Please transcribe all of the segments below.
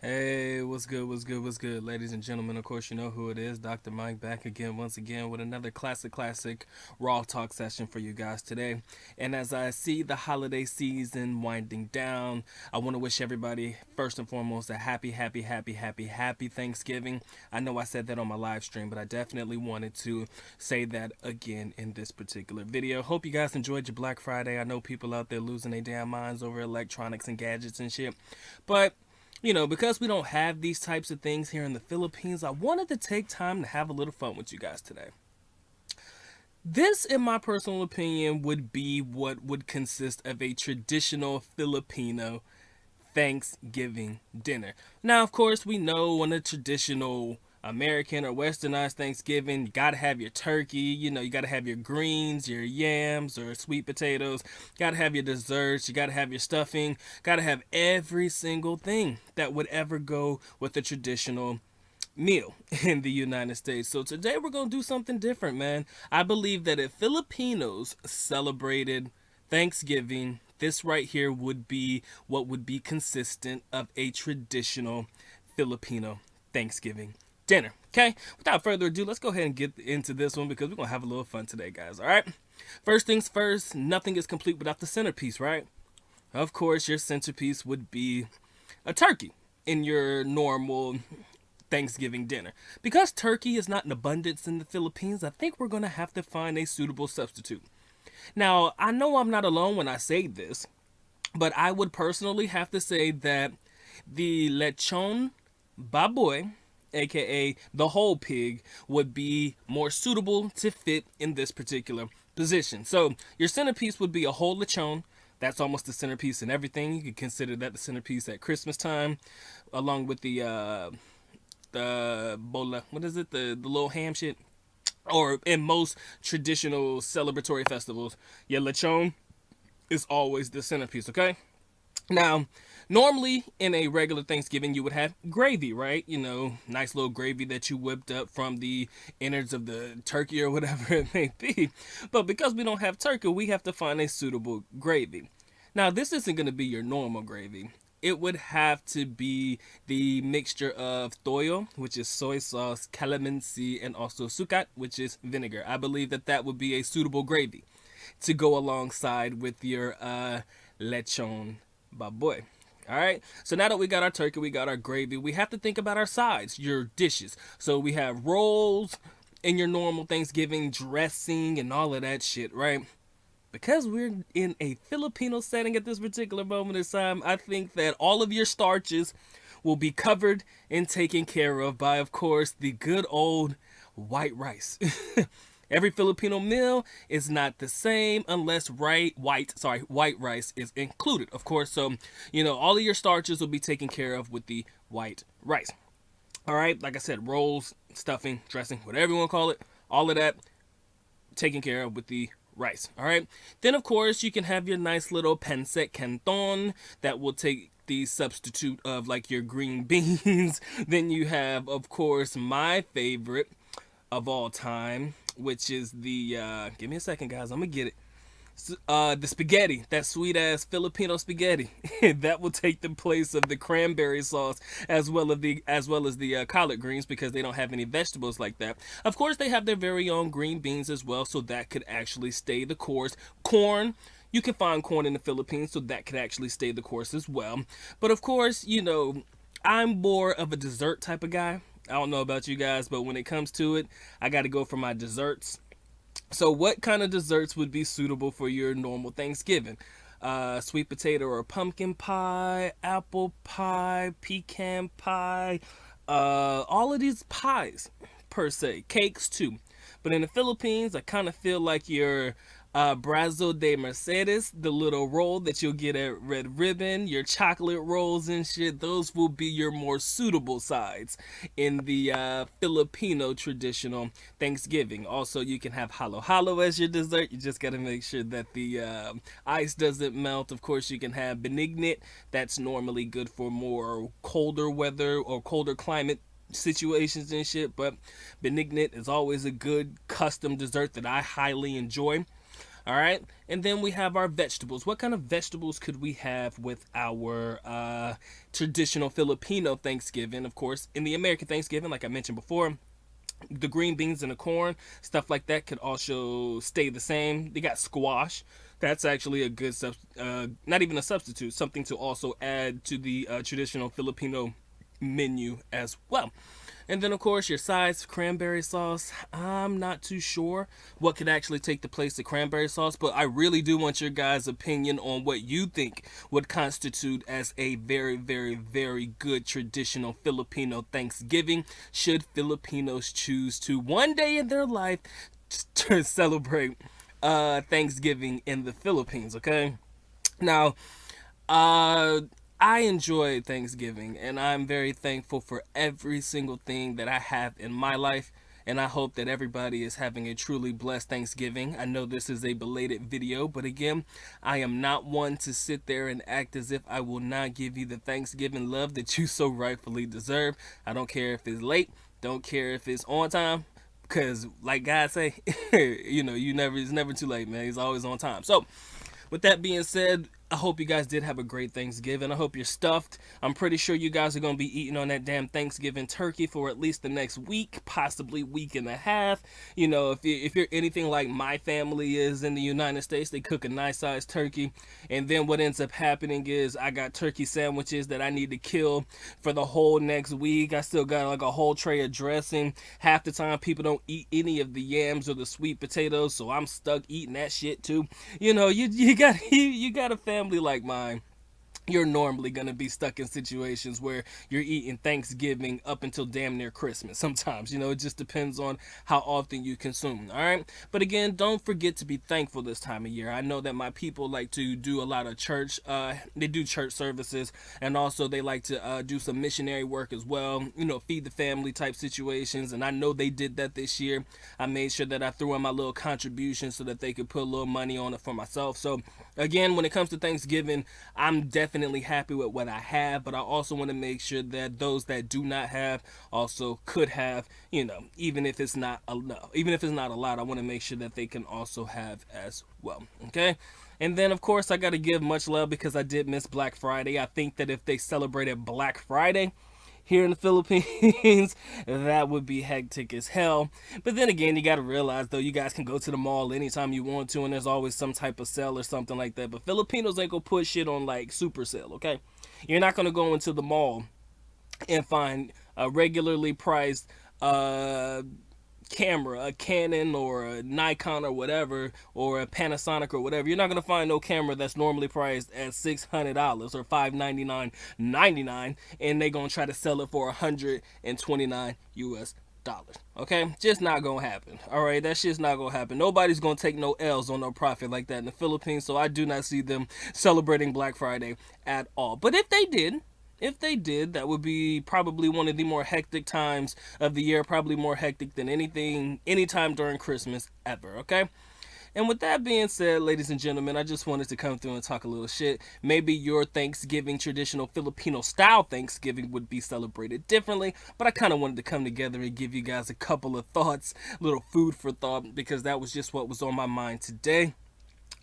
Hey, what's good, ladies and gentlemen? Of course, you know who it is. Dr. Mike back again, once again, with another classic Raw Talk session for you guys today. And as I see the holiday season winding down, I want to wish everybody, first and foremost, a happy Thanksgiving. I know I said that on my live stream, but I definitely wanted to say that again in this particular video. Hope you guys enjoyed your Black Friday. I know people out there losing their damn minds over electronics and gadgets and shit. But because we don't have these types of things here in the Philippines, I wanted to take time to have a little fun with you guys today. This, in my personal opinion, would be what would consist of a traditional Filipino Thanksgiving dinner. Now, of course, we know on a traditional American or westernized Thanksgiving, you gotta have your turkey, you gotta have your greens, your yams or sweet potatoes, gotta have your desserts, you gotta have your stuffing, gotta have every single thing that would ever go with a traditional meal in the United States. So today we're going to do something different, man. I believe that if Filipinos celebrated Thanksgiving, this right here would be what would be consistent of a traditional Filipino Thanksgiving dinner. Okay, without further ado, let's go ahead and get into this one because we're going to have a little fun today, guys. All right, first things first, nothing is complete without the centerpiece, right? Of course, your centerpiece would be a turkey in your normal Thanksgiving dinner. Because turkey is not in abundance in the Philippines, I think we're going to have to find a suitable substitute. Now, I know I'm not alone when I say this, but I would personally have to say that the lechon baboy, aka the whole pig, would be more suitable to fit in this particular position. So, your centerpiece would be a whole lechon. That's almost the centerpiece in everything. You could consider that the centerpiece at Christmas time, along with the bola, what is it, the little ham shit, or in most traditional celebratory festivals, your lechon is always the centerpiece. Okay, now normally in a regular Thanksgiving you would have gravy, right? Nice little gravy that you whipped up from the innards of the turkey or whatever it may be. But because we don't have turkey, we have to find a suitable gravy. Now, this isn't going to be your normal gravy. It would have to be the mixture of toyo, which is soy sauce, calamansi, and also sukat, which is vinegar. I believe that that would be a suitable gravy to go alongside with your lechon baboy. All right. So now that we got our turkey, we got our gravy, we have to think about our sides, your dishes. So we have rolls in your normal Thanksgiving dressing and all of that shit, right? Because we're in a Filipino setting at this particular moment in time, I think that all of your starches will be covered and taken care of by, of course, the good old white rice. Every Filipino meal is not the same unless white rice is included, of course. So, all of your starches will be taken care of with the white rice. All right, like I said, rolls, stuffing, dressing, whatever you want to call it, all of that taken care of with the rice. All right. Then, of course, you can have your nice little pancit canton that will take the substitute of like your green beans. Then you have, of course, my favorite of all time, which is the give me a second, guys. I'm gonna get it. The spaghetti, that sweet ass Filipino spaghetti, that will take the place of the cranberry sauce as well as the collard greens because they don't have any vegetables like that. Of course, they have their very own green beans as well, so that could actually stay the course. Corn. You can find corn in the Philippines, so that could actually stay the course as well. But of course, I'm more of a dessert type of guy. I don't know about you guys, but when it comes to it, I got to go for my desserts. So, what kind of desserts would be suitable for your normal Thanksgiving? Sweet potato or pumpkin pie, apple pie, pecan pie, all of these pies, per se, cakes too. But in the Philippines, I kind of feel like your Brazo de Mercedes, the little roll that you'll get at Red Ribbon, your chocolate rolls and shit, those will be your more suitable sides in the Filipino traditional Thanksgiving. Also, you can have halo halo as your dessert. You just got to make sure that the ice doesn't melt. Of course, you can have benignit. That's normally good for more colder weather or colder climate situations and shit, but benignit is always a good custom dessert that I highly enjoy. All right, and then we have our vegetables. What kind of vegetables could we have with our traditional Filipino Thanksgiving? Of course, in the American Thanksgiving, like I mentioned before, the green beans and the corn, stuff like that could also stay the same. They got squash. That's actually a good not even a substitute, something to also add to the traditional Filipino menu as well. And then, of course, your sides, cranberry sauce. I'm not too sure what could actually take the place of cranberry sauce, but I really do want your guys' opinion on what you think would constitute as a very, very, very good traditional Filipino Thanksgiving, should Filipinos choose to one day in their life to celebrate Thanksgiving in the Philippines, okay? Now, uh, I enjoy Thanksgiving, and I'm very thankful for every single thing that I have in my life. And I hope that everybody is having a truly blessed Thanksgiving. I know this is a belated video, but again, I am not one to sit there and act as if I will not give you the Thanksgiving love that you so rightfully deserve. I don't care if it's late, don't care if it's on time, because like God say, it's never too late, man. He's always on time. So, with that being said, I hope you guys did have a great Thanksgiving. I hope you're stuffed. I'm pretty sure you guys are going to be eating on that damn Thanksgiving turkey for at least the next week, possibly week and a half. If you're anything like my family is in the United States, they cook a nice sized turkey. And then what ends up happening is I got turkey sandwiches that I need to kill for the whole next week. I still got like a whole tray of dressing. Half the time people don't eat any of the yams or the sweet potatoes, so I'm stuck eating that shit too. You got a family like mine, you're normally going to be stuck in situations where you're eating Thanksgiving up until damn near Christmas. Sometimes, it just depends on how often you consume. All right. But again, don't forget to be thankful this time of year. I know that my people like to do a lot of church. They do church services, and also they like to do some missionary work as well. Feed the family type situations. And I know they did that this year. I made sure that I threw in my little contribution so that they could put a little money on it for myself. So again, when it comes to Thanksgiving, I'm definitely happy with what I have, but I also want to make sure that those that do not have also could have, even if it's not a no, even if it's not a lot, I want to make sure that they can also have as well. Okay. And then, of course, I got to give much love because I did miss Black Friday. I think that if they celebrated Black Friday here in the Philippines, that would be hectic as hell. But then again, you got to realize, though, you guys can go to the mall anytime you want to, and there's always some type of sale or something like that. But Filipinos ain't gonna put shit on like super sale, okay? You're not gonna go into the mall and find a regularly priced camera, a Canon or a Nikon or whatever, or a Panasonic or whatever. You're not gonna find no camera that's normally priced at $600 or $599.99, and they gonna try to sell it for $129 US. Okay, just not gonna happen. All right, that's just not gonna happen. Nobody's gonna take no L's on no profit like that in the Philippines, so I do not see them celebrating Black Friday at all. But if they did, that would be probably one of the more hectic times of the year, probably more hectic than anytime during Christmas ever, okay? And with that being said, ladies and gentlemen, I just wanted to come through and talk a little shit. Maybe your Thanksgiving, traditional Filipino style Thanksgiving, would be celebrated differently, but I kind of wanted to come together and give you guys a couple of thoughts, little food for thought, because that was just what was on my mind today.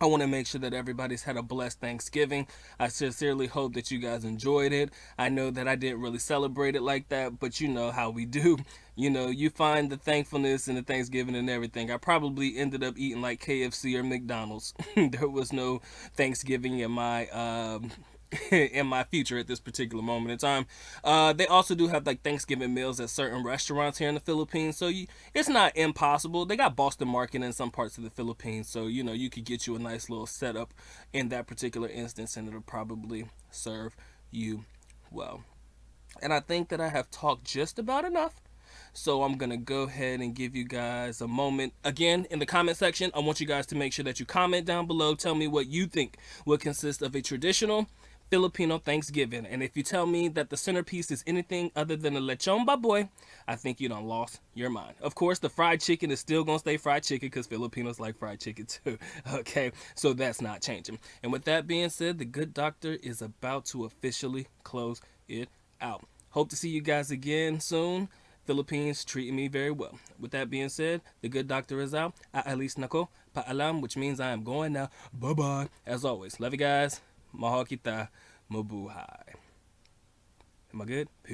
I want to make sure that everybody's had a blessed Thanksgiving. I sincerely hope that you guys enjoyed it. I know that I didn't really celebrate it like that, but you know how we do. You find the thankfulness in the Thanksgiving and everything. I probably ended up eating like KFC or McDonald's. There was no Thanksgiving in my in my future at this particular moment in time. They also do have like Thanksgiving meals at certain restaurants here in the Philippines, so it's not impossible. They got Boston Market in some parts of the Philippines, so you could get you a nice little setup in that particular instance, and it'll probably serve you well. And I think that I have talked just about enough. So I'm going to go ahead and give you guys a moment. Again, in the comment section, I want you guys to make sure that you comment down below. Tell me what you think would consist of a traditional Filipino Thanksgiving. And if you tell me that the centerpiece is anything other than a lechon baboy, I think you done lost your mind. Of course, the fried chicken is still going to stay fried chicken because Filipinos like fried chicken too. Okay, so that's not changing. And with that being said, the good doctor is about to officially close it out. Hope to see you guys again soon. Philippines treating me very well. With that being said, the good doctor is out. Aalis nako, paalam, which means I am going now. Bye bye. As always, love you guys. Mahal kita, mabuhay. Am I good? Peace.